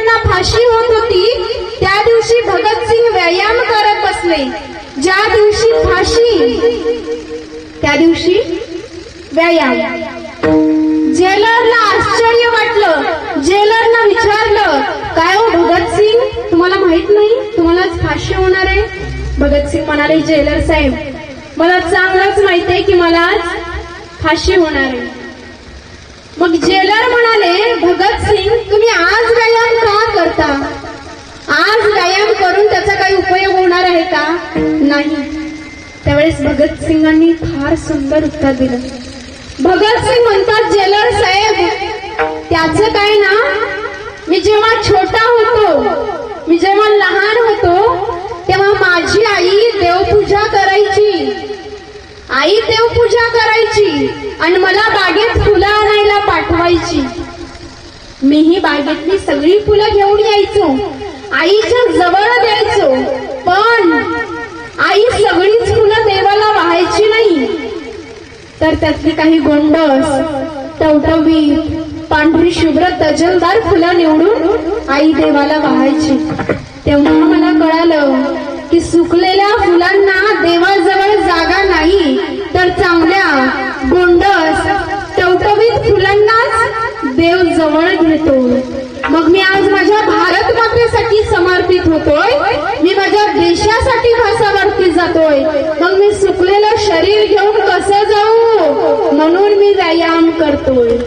जेलरांना फाशी होत होती त्या दिवशी भगतसिंग व्यायाम करत बसले. ज्या दिवशी फाशी त्या दिवशी व्यायाम. जेलरला आश्चर्य वाटलं. जेलरनं विचारलं, काय हो भगतसिंग, तुम्हाला माहित नाही तुम्हालाच फाशी होणार आहे? भगतसिंग म्हणाले, जेलर साहेब, मला चांगलंच माहित आहे की मला आज फाशी होणार आहे. मग जेलर म्हणाले, भगतसिंग, तुम्ही आज व्यायाम का करता? आज व्यायाम करून त्याचा काही उपयोग होणार आहे का? नाही. त्यावेळेस भगतसिंगांनी फार सुंदर उत्तर दिलं. भगतसिंग म्हणतात, जेलर साहेब, त्याचं काय ना, मी जेव्हा छोटा होतो, मी जेव्हा लहान होतो, तेव्हा माझी आई देवपूजा करायची. आई देवपूजा करायची आणि मला बागेत फुलं आणायला पाठवायची. मीही बागेतली सगळी फुलं घेऊन यायचो, आईच्या जवळ द्यायचो. पण आई सगळीच फुलं देवाला वाहायची नाही, तर त्यातली काही गोंडस, टवटवीत, पांढरी शुभ्र तजलदार फुलं निवडून आई देवाला वाहायची. तेव्हा मला कळालं की सुकलेल्या फुलांना देवाजवळ जागा नाही, तर चांगल्या गोंडस टवटवीत फुलांनाच देव जवळ घेतो. मग मी आज माझ्या भारत मातेसाठी समर्पित होतोय, मी माझ्या देशासाठी फासावरती जातोय. मग मी सुकलेलं शरीर घेऊन कसं जाऊ? म्हणून मी व्यायाम करतोय.